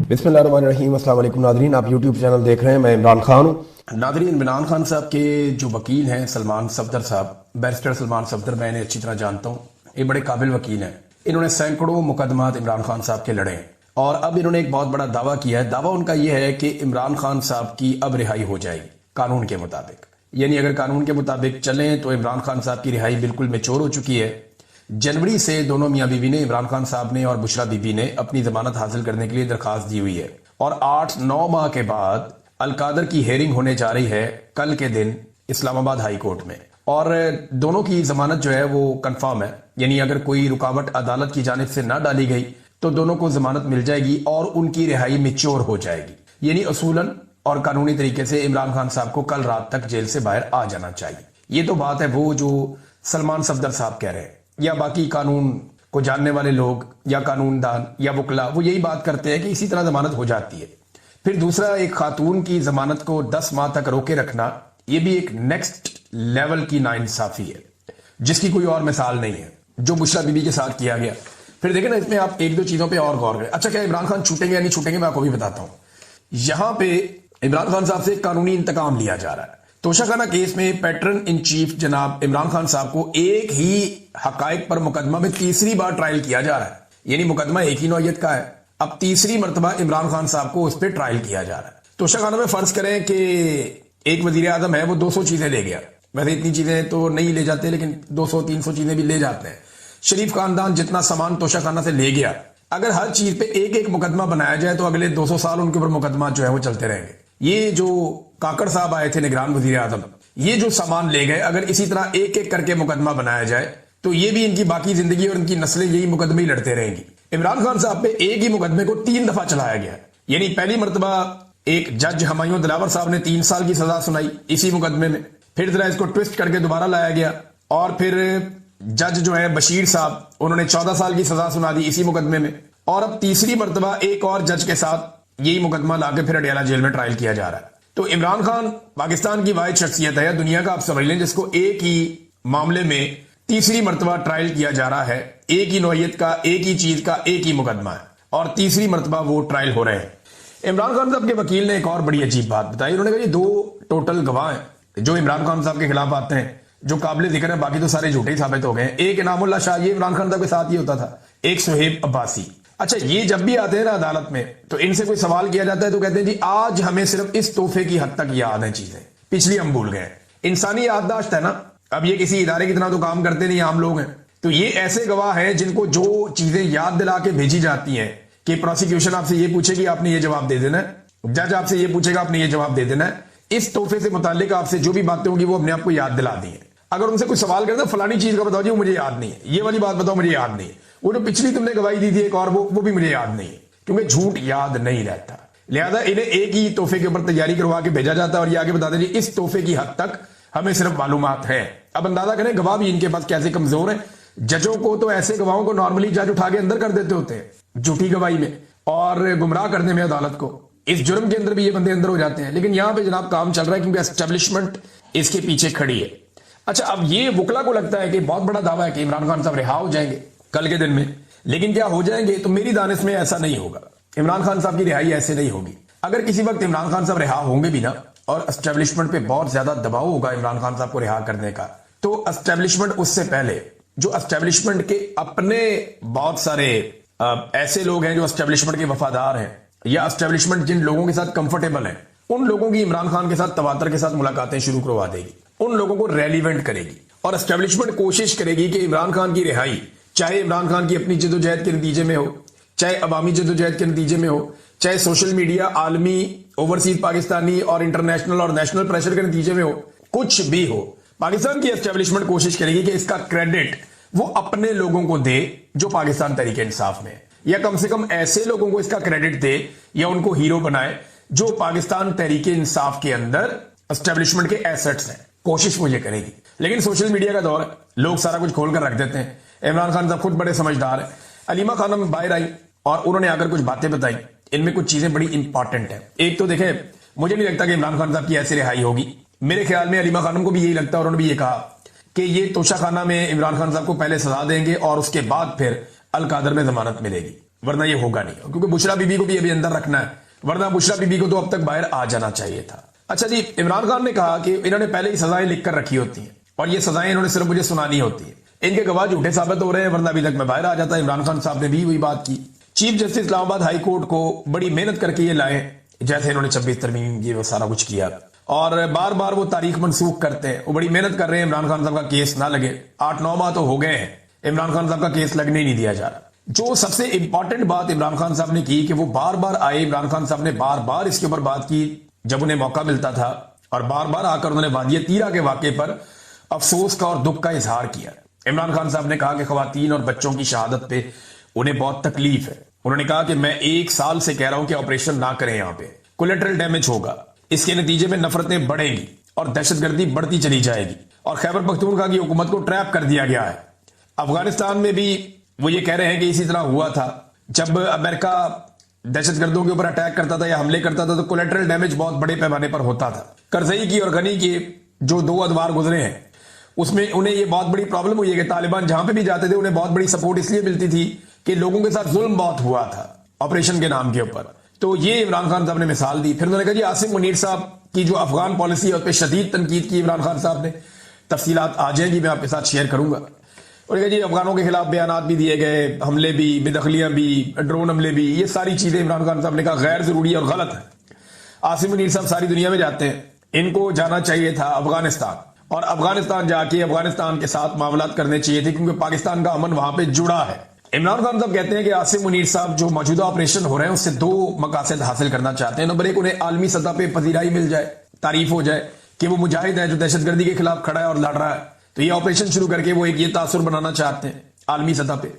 बिस्मिल्लाहिर्रहमानिर्रहीम। अस्सलाम वालेकुम नादरीन, आप यूट्यूब चैनल देख रहे हैं। मैं इमरान खान हूँ। नादरीन, इमरान खान साहब के जो वकील हैं सलमान सफदर साहब, बैरिस्टर सलमान सफदर, मैं इन्हें अच्छी तरह जानता हूँ। ये बड़े काबिल वकील हैं। इन्होंने सैकड़ों मुकदमात इमरान खान साहब के लड़े हैं और अब इन्होंने एक बहुत बड़ा दावा किया है। दावा उनका यह है कि इमरान खान साहब की अब रिहाई हो जाएगी कानून के मुताबिक। यानी अगर कानून के मुताबिक चलें तो इमरान खान साहब की रिहाई बिल्कुल मैच्योर हो चुकी है। जनवरी से दोनों मियां बीवी ने, इमरान खान साहब ने और बुशरा बीबी ने, अपनी जमानत हासिल करने के लिए दरखास्त दी हुई है और 8-9 माह के बाद अलकादर की हेयरिंग होने जा रही है कल के दिन इस्लामाबाद हाई कोर्ट में। और दोनों की जमानत जो है वो कंफर्म है। यानी अगर कोई रुकावट अदालत की जानिब से ना डाली गई तो दोनों को जमानत मिल जाएगी और उनकी रिहाई मैच्योर हो जाएगी। यानी असूलन और कानूनी तरीके से इमरान खान साहब को कल रात तक जेल से बाहर आ जाना चाहिए। ये तो बात है वो जो सलमान सफदर साहब कह रहे हैं, या बाकी कानून को जानने वाले लोग या कानूनदान या वकला वो यही बात करते हैं कि इसी तरह जमानत हो जाती है। फिर दूसरा, एक खातून की जमानत को 10 माह तक रोके रखना, ये भी एक नेक्स्ट लेवल की नाइंसाफी है जिसकी कोई और मिसाल नहीं है, जो बुशरा बीबी के साथ किया गया। फिर देखें ना, इसमें आप एक दो चीजों पे और गौर करें। अच्छा, क्या इमरान खान छूटेंगे या नहीं छूटेंगे, मैं आपको भी बताता हूं। यहां पे इमरान खान साहब से कानूनी इंतकाम लिया जा रहा है। तोशाखाना केस में पैटर्न इन चीफ जनाब इमरान खान साहब को एक ही हकायक पर मुकदमा में तीसरी बार ट्रायल किया जा रहा है। यानी मुकदमा एक ही नौयत का है, अब तीसरी मरतबा इमरान खान साहब को उस पर ट्रायल किया जा रहा है। तोशाखाना में फर्ज करें कि एक वजीर आजम है, वो 200 चीजें ले गया। वैसे इतनी चीजें तो नहीं ले जाते, लेकिन 200-300 चीजें भी ले जाते हैं। शरीफ खानदान जितना सामान तोशाखाना से ले गया, अगर हर चीज पे एक एक मुकदमा बनाया जाए तो अगले 200 साल उनके ऊपर मुकदमा जो है वो चलते रहेंगे। ये जो काकड़ साहब आए थे निगरान वजीर आजम, ये जो सामान ले गए, अगर इसी तरह एक एक करके मुकदमा बनाया जाए तो ये भी इनकी बाकी जिंदगी और इनकी नस्लें यही मुकदमे ही लड़ते रहेंगी। इमरान खान साहब पे एक ही मुकदमे को 3 दफा चलाया गया। यानी पहली मरतबा एक जज हमायूं दिलावर साहब ने 3 साल की सजा सुनाई इसी मुकदमे में, फिर जरा इसको ट्विस्ट करके दोबारा लाया गया और फिर जज जो है बशीर साहब, उन्होंने 14 साल की सजा सुना दी इसी मुकदमे में। और अब तीसरी मरतबा एक और जज के साथ यही मुकदमा लाके फिर अडियाला जेल में ट्रायल किया जा रहा है। तो इमरान खान पाकिस्तान की वाहिद शख्सियत है दुनिया का, आप समझ लें, जिसको एक ही मामले में तीसरी मरतबा ट्रायल किया जा रहा है। एक ही नौयत का, एक ही चीज का, एक ही मुकदमा है और तीसरी मरतबा वो ट्रायल हो रहे हैं। इमरान खान साहब के वकील ने एक और बड़ी अजीब बात बताई। उन्होंने कहा 2 टोटल गवाह हैं जो इमरान खान साहब के खिलाफ आते हैं, जो काबिल जिक्र है, बाकी तो सारे झूठे ही साबित हो गए। एक इनामुल्लाह शाह, ये इमरान खान साहब के साथ ही होता था। एक सुहेब अब्बासी। अच्छा, ये जब भी आते हैं ना अदालत में तो इनसे कोई सवाल किया जाता है तो कहते हैं जी आज हमें सिर्फ इस तोहफे की हद तक याद है, चीजें पिछली हम भूल गए। इंसानी याददाश्त है ना, अब ये किसी इदारे की तरह तो काम करते नहीं, आम लोग हैं। तो ये ऐसे गवाह हैं जिनको जो चीजें याद दिला के भेजी जाती हैं कि प्रोसिक्यूशन आपसे ये पूछेगी, आपने ये जवाब दे देना है, जज आपसे ये पूछेगा, आपने ये जवाब दे देना है। इस तोहफे से मुतालिक आपसे जो भी बातें होंगी वो अपने आप को याद दिला दी है। अगर उनसे कोई सवाल करता फलानी चीज का बताओ जी, वो मुझे याद नहीं है, ये वाली बात बताओ, मुझे याद नहीं है, वो जो पिछली तुमने गवाही दी थी एक और, वो भी मुझे याद नहीं है, क्योंकि झूठ याद नहीं रहता। लिहाजा इन्हें एक ही तोहफे के ऊपर तैयारी करवा के भेजा जाता है और ये आगे बताते जी इस तोहफे की हद तक हमें सिर्फ मालूमात है। अब अंदाजा करें गवाह भी इनके पास कैसे कमजोर है। जजों को तो ऐसे गवाहों को नॉर्मली जज उठा के अंदर कर देते होते हैं झूठी गवाही में और गुमराह करने में अदालत को। इस जुर्म के अंदर भी ये बंदे अंदर हो जाते हैं, लेकिन यहां पे जनाब काम चल रहा है क्योंकि एस्टेब्लिशमेंट इसके पीछे खड़ी है। अच्छा, अब ये वकला को लगता है कि बहुत बड़ा दावा है कि इमरान खान साहब रिहा हो जाएंगे कल के दिन में, लेकिन क्या हो जाएंगे? तो मेरी दानिश में ऐसा नहीं होगा। इमरान खान साहब की रिहाई ऐसे नहीं होगी। अगर किसी वक्त इमरान खान साहब रिहा होंगे भी ना और एस्टेब्लिशमेंट पे बहुत ज्यादा दबाव होगा इमरान खान साहब को रिहा करने का, तो एस्टेब्लिशमेंट उससे पहले जो एस्टेब्लिशमेंट के अपने बहुत सारे ऐसे लोग हैं जो एस्टेब्लिशमेंट के वफादार हैं या एस्टेब्लिशमेंट जिन लोगों के साथ कंफर्टेबल है, उन लोगों की इमरान खान के साथ तवातर के साथ मुलाकातें शुरू करवा देगी, उन लोगों को रेलिवेंट करेगी और एस्टेब्लिशमेंट कोशिश करेगी कि इमरान खान की रिहाई चाहे इमरान खान की अपनी जदोजहद के नतीजे में हो, चाहे अवामी जदोजहद के नतीजे में हो, चाहे सोशल मीडिया, आलमी, ओवरसीज पाकिस्तानी और इंटरनेशनल और नेशनल प्रेशर के नतीजे में हो, कुछ भी हो, पाकिस्तान की एस्टेब्लिशमेंट कोशिश करेगी कि इसका क्रेडिट वो अपने लोगों को दे जो पाकिस्तान तहरीक इंसाफ में, या कम से कम ऐसे लोगों को इसका क्रेडिट दे या उनको हीरो बनाए जो पाकिस्तान तहरीक इंसाफ के अंदर एस्टेब्लिशमेंट के एसेट्स हैं। कोशिश वो ये करेगी। लेकिन सोशल मीडिया का दौर है, लोग सारा कुछ खोल कर रख देते हैं। इमरान खान साहब खुद बड़े समझदार हैं। अलीमा खानम बाहर आई और उन्होंने आकर कुछ बातें बताई, इनमें कुछ चीजें बड़ी इंपॉर्टेंट है। एक तो देखें, मुझे नहीं लगता कि इमरान खान साहब की ऐसी रिहाई होगी। मेरे ख्याल में अलीमा खानम को भी यही लगता है और उन्होंने भी ये कहा कि ये तोशाखाना में इमरान खान साहब को पहले सजा देंगे और उसके बाद फिर अलकादर में जमानत मिलेगी। वरना ये होगा नहीं, क्योंकि बुशरा बीबी को भी अभी अंदर रखना है, वरना बुशरा बीबी को तो अब तक बाहर आ जाना चाहिए था। अच्छा जी, इमरान खान ने कहा कि इन्होंने पहले ही सजाएं लिख कर रखी होती हैं और ये सजाएं इन्होंने सिर्फ मुझे सुनानी होती है, इनके गवाह झूठे साबित हो रहे हैं, वरना अभी तक मैं बाहर आ जाता। इमरान खान साहब ने भी वही बात की। Chief justice Islamabad high court को बड़ी मेहनत करके ये लाए, जैसे इन्होंने 26 तरमीम ये वो सारा कुछ किया, और बार बार वो तारीख मनसूख करते हैं। वो बड़ी मेहनत कर रहे हैं इमरान खान साहब का केस ना लगे। 8-9 माह तो हो गए हैं, इमरान खान साहब का केस लगने ही नहीं दिया जा रहा। जो सबसे इंपॉर्टेंट बात इमरान खान साहब ने की कि वो बार बार आए, इमरान खान साहब ने बार बार इसके ऊपर बात की जब उन्हें मौका मिलता था, और बार बार आकर उन्होंने वादिया तीरा के वाकये पर अफसोस का और दुख का इजहार किया। इमरान खान साहब ने कहा कि खवातीन और बच्चों की शहादत पे उन्हें बहुत तकलीफ है। उन्होंने कहा कि मैं 1 साल से कह रहा हूं कि ऑपरेशन ना करें, यहां पे कोलेटरल डैमेज होगा, इसके नतीजे में नफरतें बढ़ेंगी और दहशतगर्दी बढ़ती चली जाएगी, और खैबर पख्तूनख्वा की हुकूमत को ट्रैप कर दिया गया है। अफगानिस्तान में भी वो ये कह रहे हैं कि इसी तरह हुआ था, जब अमेरिका दहशतगर्दों के ऊपर अटैक करता था या हमले करता था तो कोलेटरल डैमेज बहुत बड़े पैमाने पर होता था। करजई की और गनी के जो 2 अदवार गुजरे हैं उसमें उन्हें ये बहुत बड़ी प्रॉब्लम हुई है कि तालिबान जहां पे भी जाते थे उन्हें बहुत बड़ी सपोर्ट इसलिए मिलती थी कि लोगों के साथ जुल्म बहुत हुआ था ऑपरेशन के नाम के ऊपर। तो ये इमरान खान साहब ने मिसाल दी। फिर उन्होंने कहा जी आसिम मुनीर साहब की जो अफगान पॉलिसी है उस पर शदीद तनकीद की इमरान खान साहब ने। तफसीलात आ जाएंगी, मैं आपके साथ शेयर करूंगा। और जी अफगानों के खिलाफ बयानात भी दिए गए, हमले भी, बेदखलियां भी, ड्रोन हमले भी, ये सारी चीजें इमरान खान साहब ने कहा गैर जरूरी और गलत है। आसिम मुनीर साहब सारी दुनिया में जाते हैं, इनको जाना चाहिए था अफगानिस्तान, और अफगानिस्तान जाके अफगानिस्तान के साथ मामलात करने चाहिए थे, क्योंकि पाकिस्तान का अमन वहां पे जुड़ा है। इमरान खान साहब कहते हैं कि आसिम मुनीर साहब जो मौजूदा ऑपरेशन हो रहे हैं उससे 2 मकासद हासिल करना चाहते हैं। नंबर 1, उन्हें आलमी सतह पे पजीराई मिल जाए, तारीफ हो जाए कि वो मुजाहिद है जो दहशतगर्दी के खिलाफ खड़ा है और लड़ रहा है, तो ये ऑपरेशन शुरू करके वो एक ये तासुर बनाना चाहते हैं आलमी सतह पे।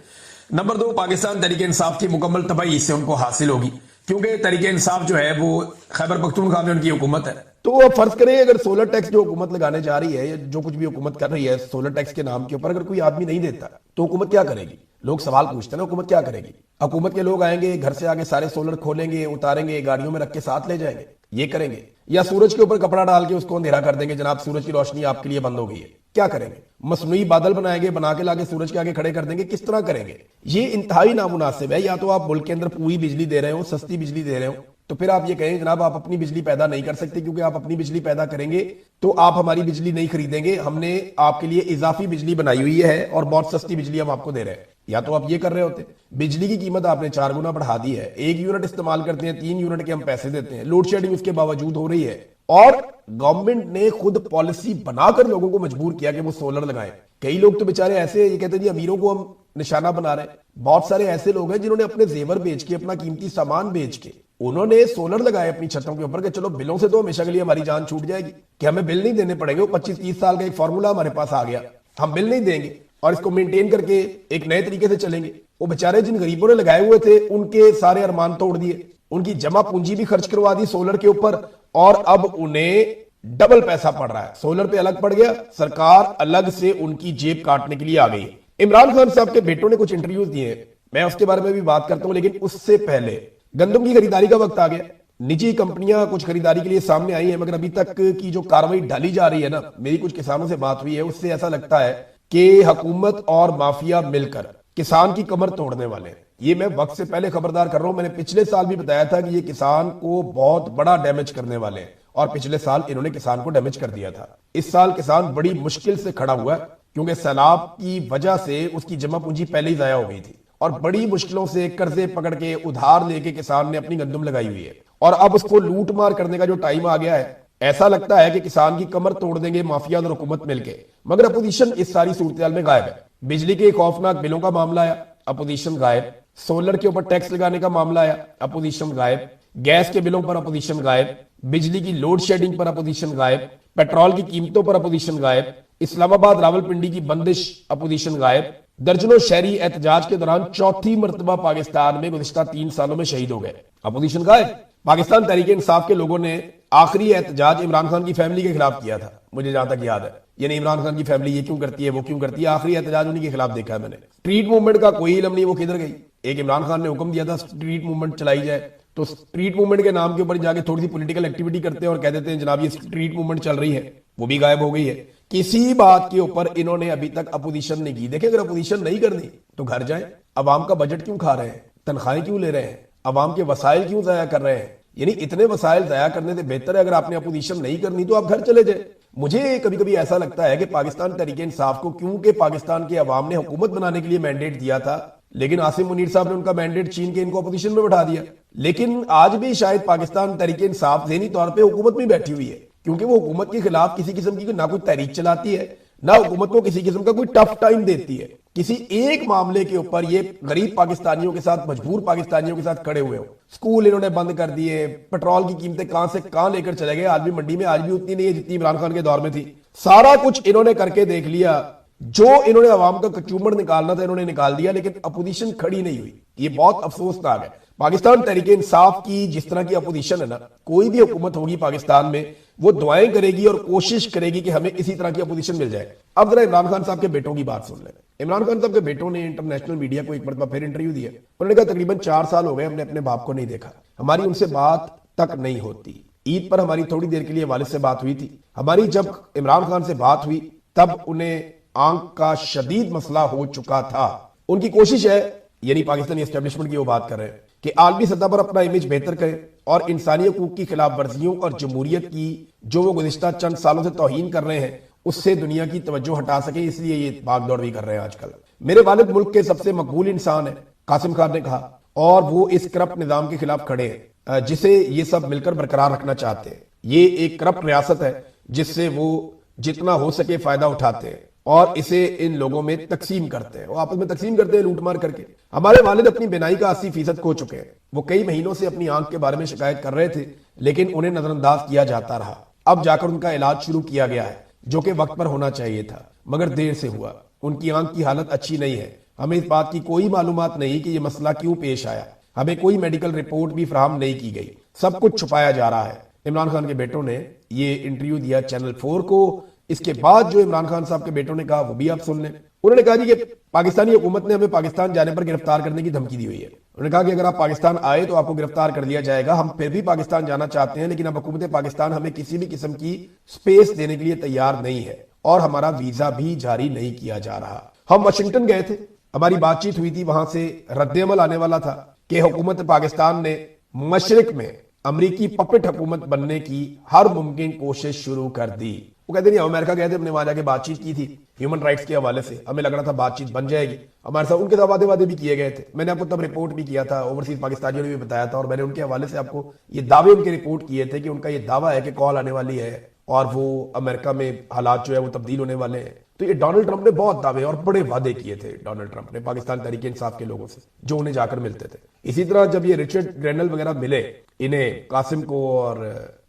नंबर 2, पाकिस्तान तहरीके इंसाफ की मुकम्मल तबाही इससे उनको हासिल होगी, क्योंकि तहरीके इंसाफ जो है वो खैबर पख्तूनख्वा में उनकी हुकूमत है। तो फर्ज करें अगर सोलर टैक्स जो हुकूमत लगाने जा रही है, जो कुछ भी हुकूमत कर रही है सोलर टैक्स के नाम के ऊपर, अगर कोई आदमी नहीं देता तो हुकूमत क्या करेगी? लोग सवाल पूछते हैं ना, हुकूमत क्या करेगी? हुकूमत के लोग आएंगे, घर से आगे सारे सोलर खोलेंगे, उतारेंगे, गाड़ियों में रख के साथ ले जाएंगे, ये करेंगे? या सूरज के ऊपर कपड़ा डाल के उसको अंधेरा कर देंगे, जनाब सूरज की रोशनी आपके लिए बंद हो गई है, क्या करेंगे? मसनूई बादल बनाएंगे, बना के लाके सूरज के आगे खड़े कर देंगे, किस तरह करेंगे? ये इंतहाई नामुनासिब है। या तो आप मुल्क के अंदर पूरी बिजली दे रहे हो, सस्ती बिजली दे रहे हो, तो फिर आप ये कहें जनाब आप अपनी बिजली पैदा नहीं कर सकते, क्योंकि आप अपनी बिजली पैदा करेंगे तो आप हमारी बिजली नहीं खरीदेंगे, हमने आपके लिए इजाफी बिजली बनाई हुई है और बहुत सस्ती बिजली हम आपको दे रहे हैं। या तो आप ये कर रहे होते, बिजली की कीमत आपने 4 गुना बढ़ा दी है, 1 यूनिट इस्तेमाल करते हैं, 3 यूनिट के हम पैसे देते हैं, लोड शेडिंग उसके बावजूद हो रही है, और गवर्नमेंट ने खुद पॉलिसी बनाकर लोगों को मजबूर किया कि वो सोलर लगाएं। कई लोग तो बेचारे ऐसे ये कहते हैं जी अमीरों को हम निशाना बना रहे हैं। बहुत सारे ऐसे लोग हैं जिन्होंने अपने जेवर बेच के, अपना कीमती सामान बेच के उन्होंने सोलर लगाए अपनी छतों के ऊपर कि चलो बिलों से तो हमेशा के लिए हमारी जान छूट जाएगी, कि हमें बिल नहीं देने पड़ेंगे। वो 25-30 साल का एक फॉर्मूला हमारे पास आ गया, हम बिल नहीं देंगे और इसको मेंटेन करके एक नए तरीके से चलेंगे। वो बेचारे जिन गरीबों ने लगाए हुए थे उनके सारे अरमान तोड़ दिए, उनकी जमा पूंजी भी खर्च करवा दी सोलर के ऊपर, और अब उन्हें डबल पैसा पड़ रहा है। सोलर पे अलग पड़ गया, सरकार अलग से उनकी जेब काटने के लिए आ गई। इमरान खान साहब के बेटों ने कुछ इंटरव्यूज दिए, मैं उसके बारे में भी बात करता हूं, लेकिन उससे पहले गंदम की खरीदारी का वक्त आ गया। निजी कंपनियां कुछ खरीदारी के लिए सामने आई है, मगर अभी तक की जो कार्रवाई डाली जा रही है ना, मेरी कुछ किसानों से बात हुई है, उससे ऐसा लगता है कि हुकूमत और माफिया मिलकर किसान की कमर तोड़ने वाले हैं। ये मैं वक्त से पहले खबरदार कर रहा हूं, मैंने पिछले साल भी बताया था कि ये किसान को बहुत बड़ा डैमेज करने वाले हैं, और पिछले साल इन्होंने किसान को डैमेज कर दिया था। इस साल किसान बड़ी मुश्किल से खड़ा हुआ है, क्योंकि सैलाब की वजह से उसकी जमा पूंजी पहले ही जाया हो गई थी, और बड़ी मुश्किलों से कर्जे पकड़ के उधार लेके किसान ने अपनी गंदम लगाई हुई है, और अब उसको लूट मार करने का जो टाइम आ गया है, ऐसा लगता है कि किसान की कमर तोड़ देंगे माफिया और हुकूमत मिलके। मगर अपोजिशन इस सारी सूरत में गायब है। बिजली के खौफनाक बिलों का मामला आया, अपोजिशन गायब। सोलर के ऊपर टैक्स लगाने का मामला आया, अपोजिशन गायब। गैस के बिलों पर अपोजिशन गायब, बिजली की लोड शेडिंग पर अपोजिशन गायब, पेट्रोल की कीमतों पर अपोजिशन गायब, इस्लामाबाद रावलपिंडी की बंदिश अपोजिशन गायब। दर्जनों शहरी एहतजाज के दौरान चौथी मरतबा पाकिस्तान में गुज़िश्ता 3 सालों में शहीद हो गए, अपोजिशन गायब। पाकिस्तान तहरीके इंसाफ के लोगों ने आखिरी एहतजाज इमरान खान की फैमिली के खिलाफ किया था, मुझे जहां तक याद है। यानी इमरान खान की फैमिली ये क्यों करती है, वो क्यों करती है, आखिरी एहतजाज उन्हीं के खिलाफ देखा है मैंने। स्ट्रीट मूवमेंट का कोई इल्म नहीं, वो किधर गई? एक इमरान खान ने हुक्म दिया था स्ट्रीट मूवमेंट चलाई जाए, तो स्ट्रीट मूवमेंट के नाम के ऊपर जाके थोड़ी सी पॉलिटिकल एक्टिविटी करते हैं और कह देते हैं जनाब ये स्ट्रीट मूवमेंट चल रही है, वो भी गायब हो गई है। किसी बात के ऊपर इन्होंने अभी तक अपोजिशन नहीं की। देखिए अगर अपोजिशन नहीं करनी तो घर जाए, अवाम का बजट क्यों खा रहे हैं? तनख्वाहें क्यों ले रहे हैं, अवाम के वसाइल क्यों ज़ाया कर रहे हैं। यानी इतने वसाइल ज़ाया करने से बेहतर है अगर आपने अपोजिशन नहीं करनी तो आप घर चले जाए। मुझे कभी कभी ऐसा लगता है कि पाकिस्तान तहरीक इंसाफ को क्योंकि पाकिस्तान के अवाम ने हुकूमत बनाने के लिए मैंडेट दिया था, लेकिन आसिम मुनीर साहब ने उनका मैंडेट छीन के इनको अपोजिशन में बैठा दिया। लेकिन आज भी शायद पाकिस्तान तहरीक इंसाफ ज़हनी तौर पर हुकूमत में बैठी हुई है, क्योंकि वो हुकूमत के खिलाफ किसी किस्म की ना कोई तहरीक चलाती है, ना हुकूमत को किसी किस्म का कोई टफ टाइम देती है। किसी एक मामले के ऊपर ये गरीब पाकिस्तानियों के साथ, मजबूर पाकिस्तानियों के साथ खड़े हुए हो। स्कूल इन्होंने बंद कर दिए, पेट्रोल की कीमतें कहां से कहां लेकर चले गए, आज भी मंडी में आज भी उतनी नहीं है जितनी इमरान खान के दौर में थी। सारा कुछ इन्होंने करके देख लिया, जो इन्होंने अवाम का कचूमड़ निकालना था इन्होंने निकाल दिया, लेकिन अपोजिशन खड़ी नहीं हुई। ये बहुत अफसोसनाक है। पाकिस्तान तहरीक इंसाफ की जिस तरह की अपोजिशन है ना, कोई भी हुकूमत होगी पाकिस्तान में वो दुआएं करेगी और कोशिश करेगी कि हमें इसी तरह की अपोजिशन मिल जाए। अब जरा इमरान खान साहब के बेटों की बात सुन लें। इमरान खान साहब के बेटों ने इंटरनेशनल मीडिया को एक मरतबा फिर इंटरव्यू दिया। उन्होंने कहा तकरीबन 4 साल हो गए हमने अपने बाप को नहीं देखा, हमारी उनसे बात तक नहीं होती। ईद पर हमारी थोड़ी देर के लिए वालिद से बात हुई थी। हमारी जब इमरान खान से बात हुई तब उन्हें आंख का शदीद मसला हो चुका था। उनकी कोशिश है, यानी पाकिस्तानी एस्टेब्लिशमेंट की वो बात कर रहे हैं, कि आलमी सतह पर अपना इमेज बेहतर करें और इंसानी हकूक की खिलाफ वर्जियों और जमहूरियत की जो वो गुज़िश्ता चंद सालों से तौहीन कर रहे हैं उससे दुनिया की तवज्जो हटा सके, इसलिए ये भागदौड़ भी कर रहे हैं आजकल। मेरे वालिद मुल्क के सबसे मकबूल इंसान है, कासिम खान ने कहा, और वो इस करप्ट निजाम के खिलाफ खड़े हैं जिसे ये सब मिलकर बरकरार रखना चाहते हैं। ये एक करप्ट रियासत है जिससे वो जितना हो सके फायदा उठाते हैं और इसे इन लोगों में तकसीम करते हैं, वो आपस में तकसीम करते हैं लूटमार करके। हमारे वालिद अपनी बिनाई का 80% खो चुके हैं। वो कई महीनों से अपनी आंख के बारे में शिकायत कर रहे थे, लेकिन उन्हें नजरअंदाज किया जाता रहा। अब जाकर उनका इलाज शुरू किया गया है, जो कि वक्त पर होना चाहिए था, मगर देर से हुआ। उनकी आंख की हालत अच्छी नहीं है। हमें इस बात की कोई मालूमात नहीं कि यह मसला क्यों पेश आया। हमें कोई मेडिकल रिपोर्ट भी फराहम नहीं की गई, सब कुछ छुपाया जा रहा है। इमरान खान के बेटों ने ये इंटरव्यू दिया चैनल 4 को। इसके बाद जो इमरान खान साहब के बेटों ने कहा वो भी आप सुन लें। उन्होंने कहा जी कि पाकिस्तानी हुकूमत ने हमें पाकिस्तान जाने पर गिरफ्तार करने की धमकी दी हुई है। उन्होंने कहा कि अगर आप पाकिस्तान आए तो आपको गिरफ्तार कर लिया जाएगा। हम फिर भी पाकिस्तान जाना चाहते हैं, लेकिन अब हुकूमत पाकिस्तान हमें किसी भी किस्म की स्पेस देने के लिए तैयार नहीं है और हमारा वीजा भी जारी नहीं किया जा रहा। हम वाशिंगटन गए थे, हमारी बातचीत हुई थी, वहां से रद्द-ए-अमल आने वाला था कि हुकूमत पाकिस्तान ने मशरिक में अमरीकी पपेट हुकूमत बनने की हर मुमकिन कोशिश शुरू कर दी। वो कहते नहीं, हम अमेरिका गए थे, हमने वहां जाके बातचीत की थी ह्यूमन राइट्स के हवाले से, हमें लग रहा था बातचीत बन जाएगी। हमारे साथ उनके साथ वादे भी किए गए थे। मैंने आपको तब रिपोर्ट भी किया था, ओवरसीज पाकिस्तानियों ने भी बताया था, और मैंने उनके हवाले से आपको ये दावे उनके रिपोर्ट किए थे कि उनका ये दावा है कि कॉल आने वाली है और वो अमेरिका में हालात जो है वो तब्दील होने वाले हैं। तो ये डोनाल्ड ट्रंप ने बहुत दावे और बड़े वादे किए थे डोनाल्ड ट्रंप ने पाकिस्तान तहरीक इंसाफ के लोगों से, जो उन्हें जाकर मिलते थे। इसी तरह जब ये रिचर्ड ग्रेनल वगैरह मिले इन्हें, कासिम को और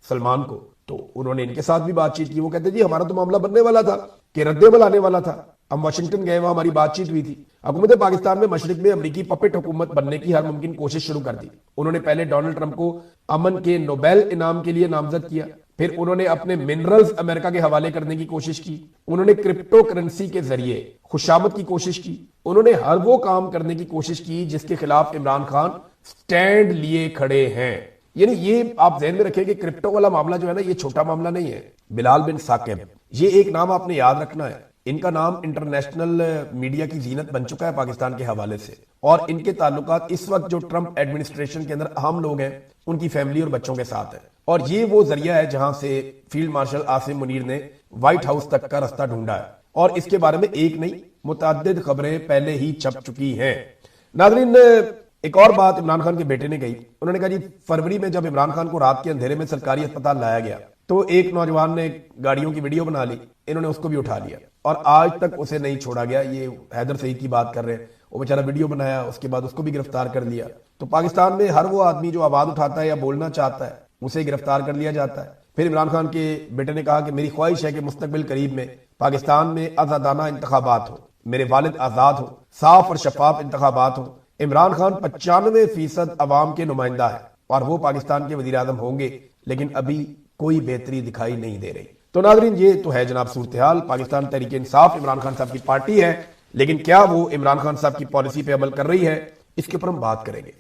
सलमान को, तो उन्होंने इनके साथ भी बातचीत की। वो कहते जी हमारा तो मामला बनने वाला था कि रद्द-ए-अमल आने वाला था। हम वाशिंगटन गए, वहां हमारी बातचीत हुई थी। हुकूमत पाकिस्तान में मशरिक में अमरीकी पपेट हुकूमत बनने की हर मुमकिन कोशिश शुरू कर दी। उन्होंने पहले डोनाल्ड ट्रंप को अमन के नोबेल इनाम के लिए नामजद किया, फिर उन्होंने अपने मिनरल्स अमेरिका के हवाले करने की कोशिश की, उन्होंने क्रिप्टो करेंसी के जरिए खुशामद की कोशिश की, उन्होंने हर वो काम करने की कोशिश की जिसके खिलाफ इमरान खान स्टैंड लिए खड़े हैं। यानी ये आप ध्यान में रखें कि क्रिप्टो वाला मामला जो है ना, ये छोटा मामला नहीं है। बिलाल बिन साकिब, ये एक नाम आपने याद रखना है। इनका नाम इंटरनेशनल मीडिया की जीनत बन चुका है पाकिस्तान के हवाले से, और इनके ताल्लुकात इस वक्त जो ट्रंप एडमिनिस्ट्रेशन के अंदर अहम लोग हैं उनकी फैमिली और बच्चों के साथ है। और ये वो जरिया है जहां से फील्ड मार्शल आसिम मुनीर ने व्हाइट हाउस तक का रास्ता ढूंढा है, और इसके बारे में एक नहीं मुतअद्दिद खबरें पहले ही छप चुकी हैं। नाज़रीन, एक और बात इमरान खान के बेटे ने कही। उन्होंने कहा जी फरवरी में जब इमरान खान को रात के अंधेरे में सरकारी अस्पताल लाया गया तो एक नौजवान ने गाड़ियों की वीडियो बना ली, इन्होंने उसको भी उठा लिया और आज तक उसे नहीं छोड़ा गया। ये हैदर सईद की बात कर रहे हैं, वो बेचारा वीडियो बनाया, उसके बाद उसको भी गिरफ्तार कर लिया। तो पाकिस्तान में हर वो आदमी जो आवाज उठाता है या बोलना चाहता है उसे गिरफ्तार कर लिया जाता है। फिर इमरान खान के बेटे ने कहा कि मेरी ख्वाहिश है कि मुस्तकबिल करीब में पाकिस्तान में आजादाना इंतखाबात हो, मेरे वालिद आजाद हो, साफ और शफाफ इंतखाबात हो। इमरान खान 95% अवाम के नुमाइंदा है और वो पाकिस्तान के वजीर आजम होंगे, लेकिन अभी कोई बेहतरी दिखाई नहीं दे रही। तो नाज़रीन, ये तो है जनाब सूरत हाल। पाकिस्तान तहरीक इंसाफ इमरान खान साहब की पार्टी है, लेकिन क्या वो इमरान खान साहब की पॉलिसी पे अमल कर रही है, इसके ऊपर हम बात करेंगे।